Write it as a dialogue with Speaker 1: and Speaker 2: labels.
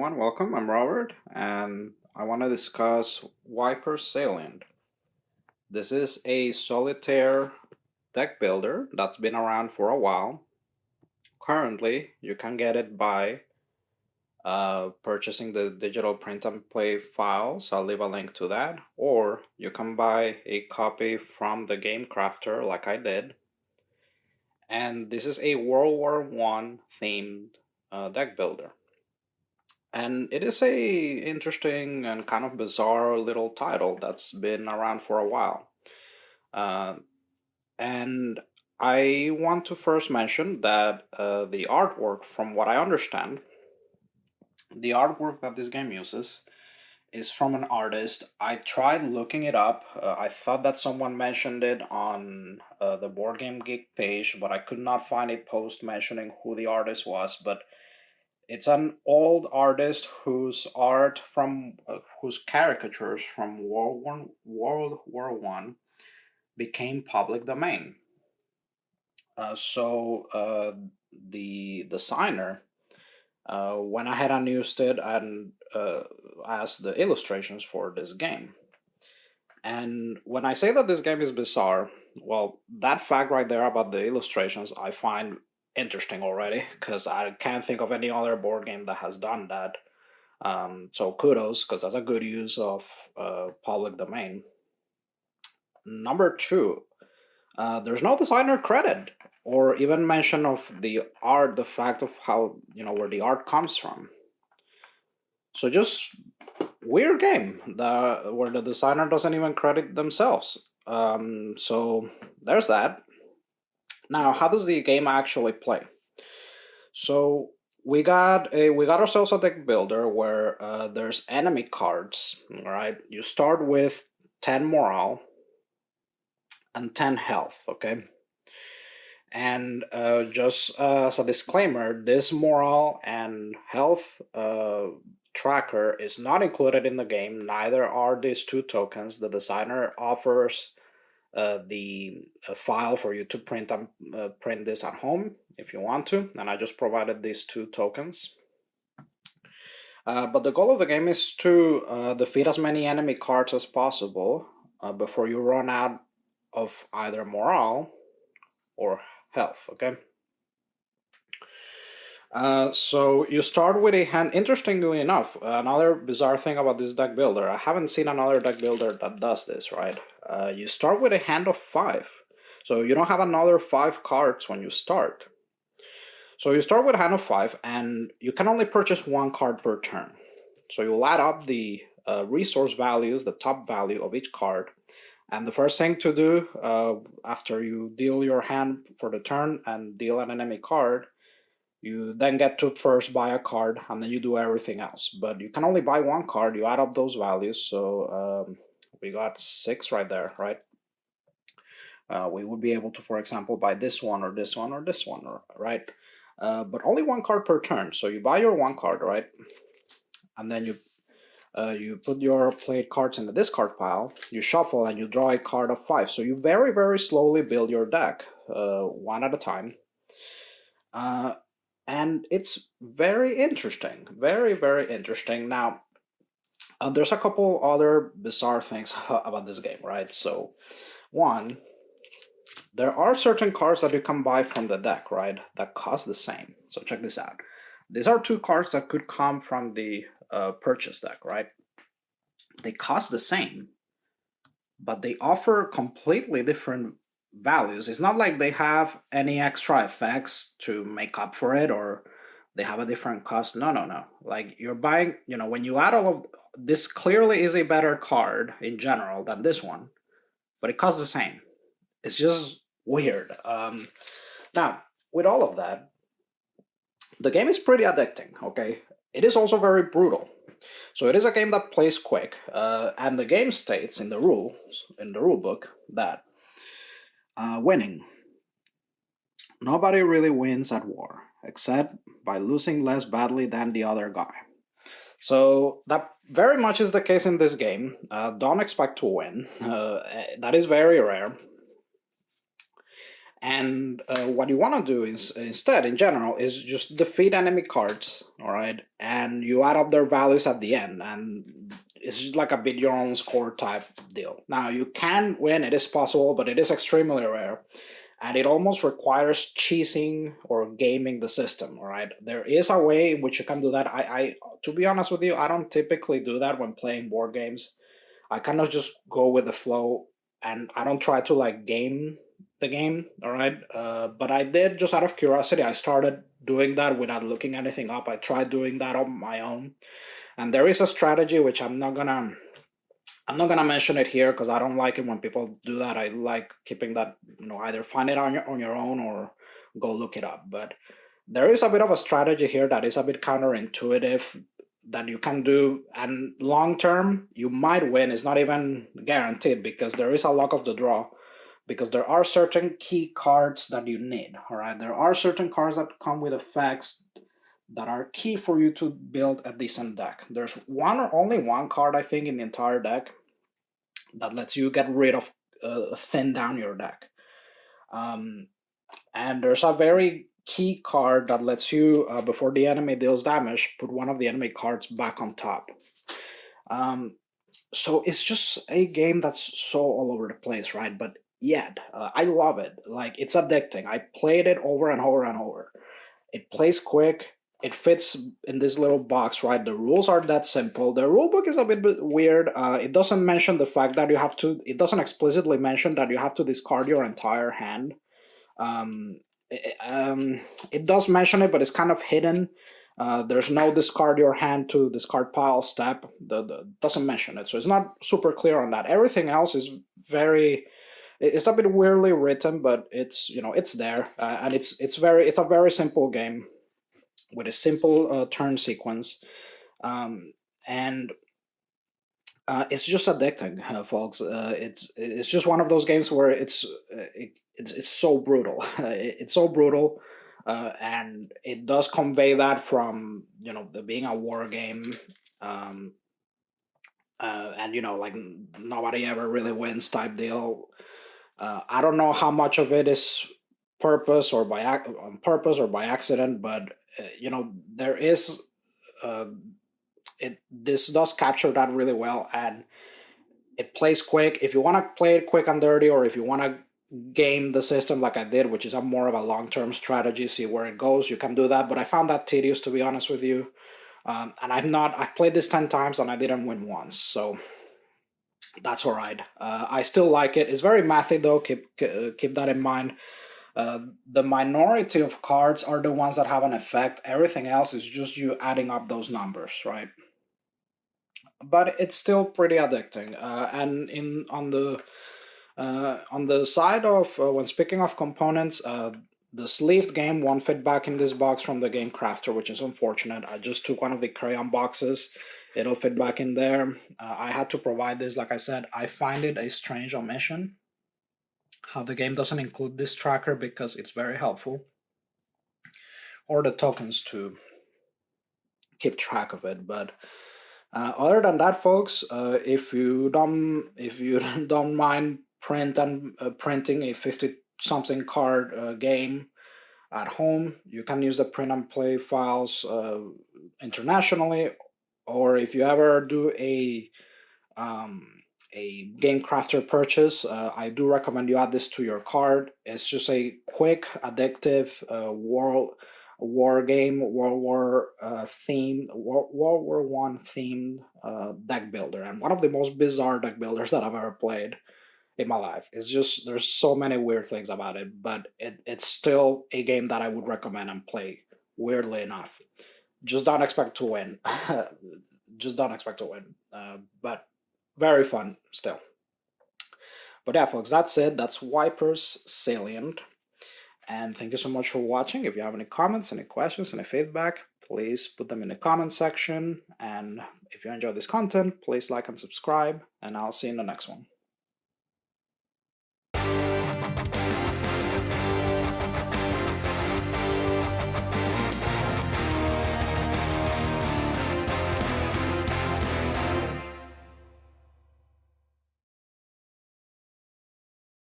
Speaker 1: everyone, welcome. I'm Robert, and I want to discuss Wiper Salient. This is a solitaire deck builder that's been around for a while. Currently, you can get it by purchasing the digital print and play files. I'll leave a link to that. Or you can buy a copy from the game crafter, like I did. And this is a World War One themed deck builder. And it is a interesting and kind of bizarre little title that's been around for a while. Uh, and I want to first mention that the artwork, from what I understand, the artwork that this game uses is from an artist. I tried looking it up. I thought that someone mentioned it on the Board Game Geek page, but I could not find a post mentioning who the artist was. But it's an old artist whose art from whose caricatures from World War One became public domain. So the designer went ahead and used it and as the illustrations for this game. And when I say that this game is bizarre, well, that fact right there about the illustrations I find interesting already because I can't think of any other board game that has done that. So kudos, because that's a good use of public domain. Number two, there's no designer credit or even mention of the art, the fact of how, where the art comes from. So just weird game where the designer doesn't even credit themselves. So there's that. Now, how does the game actually play? So we got ourselves a deck builder where there's enemy cards. All right, you start with 10 morale and 10 health. Okay, and just as a disclaimer, this morale and health tracker is not included in the game. Neither are these two tokens. The designer offers the file for you to print this at home if you want to, and I just provided these two tokens. But the goal of the game is to defeat as many enemy cards as possible before you run out of either morale or health. Okay. So you start with a hand. Interestingly enough, another bizarre thing about this deck builder, I haven't seen another deck builder that does this, right? You start with a hand of 5. So you don't have another 5 cards when you start. So you start with a hand of 5, and you can only purchase 1 card per turn. So you'll add up the resource values, the top value of each card. And the first thing to do after you deal your hand for the turn and deal an enemy card, you then get to first buy a card, and then you do everything else. But you can only buy 1 card. You add up those values. So we got 6 right there, right? We would be able to, for example, buy this one or this one or this one, right? But only 1 card per turn. So you buy your 1 card, right? And then you put your played cards in the discard pile, you shuffle, and you draw a card of 5. So you very, very slowly build your deck, one at a time. And it's very interesting, very, very interesting. Now, there's a couple other bizarre things about this game, right? So, one, there are certain cards that you can buy from the deck, right, that cost the same. So check this out. These are 2 cards that could come from the purchase deck, right? They cost the same, but they offer completely different values. It's not like they have any extra effects to make up for it or they have a different cost. No. Like you're buying, when you add all of this, clearly is a better card in general than this one, but it costs the same. It's just weird. Now, with all of that, the game is pretty addicting, okay? It is also very brutal. So it is a game that plays quick, and the game states in the rule book, that winning. Nobody really wins at war, except by losing less badly than the other guy. So that very much is the case in this game. Don't expect to win. That is very rare. And what you want to do is instead, in general, is just defeat enemy cards, all right? And you add up their values at the end, and it's just like a beat your own score type deal. Now, you can win, it is possible, but it is extremely rare. And it almost requires cheesing or gaming the system, all right? There is a way in which you can do that. To be honest with you, I don't typically do that when playing board games. I kind of just go with the flow, and I don't try to like game the game. All right, but I did, just out of curiosity, I started doing that without looking anything up. I tried doing that on my own, and there is a strategy which I'm not gonna mention it here because I don't like it when people do that. I like keeping that, either find it on your own or go look it up. But there is a bit of a strategy here that is a bit counterintuitive that you can do, and long term you might win. It's not even guaranteed because there is a luck of the draw, because there are certain key cards that you need. All right, there are certain cards that come with effects that are key for you to build a decent deck. There's one or only one card, I think, in the entire deck that lets you get rid of, thin down your deck. And there's a very key card that lets you, before the enemy deals damage, put one of the enemy cards back on top. So it's just a game that's so all over the place, right? But yet, I love it. Like, it's addicting. I played it over and over and over. It plays quick. It fits in this little box, right? The rules are that simple. The rule book is a bit weird. It doesn't mention the fact that it doesn't explicitly mention that you have to discard your entire hand. Um, it does mention it, but it's kind of hidden. There's no discard your hand to discard pile step. Doesn't mention it, so it's not super clear on that. Everything else is very. It's a bit weirdly written, but it's there, and it's a very simple game with a simple turn sequence, and it's just addicting, folks. It's just one of those games where it's so brutal. It's so brutal, and it does convey that from the being a war game, um, and like nobody ever really wins type deal. I don't know how much of it is on purpose or by accident, but there is. This does capture that really well, and it plays quick. If you want to play it quick and dirty, or if you want to game the system like I did, which is a more of a long-term strategy, see where it goes, you can do that. But I found that tedious, to be honest with you. And I've played this 10 times and I didn't win once, so that's all right. I still like it. It's very mathy though. Keep that in mind. The minority of cards are the ones that have an effect. Everything else is just you adding up those numbers, right? But it's still pretty addicting. And in on the side of, when speaking of components, the sleeved game won't fit back in this box from the game crafter, which is unfortunate. I just took one of the crayon boxes. It'll fit back in there. I had to provide this. Like I said, I find it a strange omission how the game doesn't include this tracker, because it's very helpful, or the tokens to keep track of it. But other than that, folks, if you don't mind printing a 50 something card game at home, you can use the print and play files internationally. Or if you ever do um, a game crafter purchase, I do recommend you add this to your card. It's just a quick, addictive war game, World War themed, World War One themed deck builder, and one of the most bizarre deck builders that I've ever played in my life. It's just, there's so many weird things about it, but it's still a game that I would recommend and play. Weirdly enough, just don't expect to win. Just don't expect to win, but very fun still. But yeah, folks, that's it. That's Wipers Salient. And thank you so much for watching. If you have any comments, any questions, any feedback, please put them in the comment section. And if you enjoy this content, please like and subscribe, and I'll see you in the next one.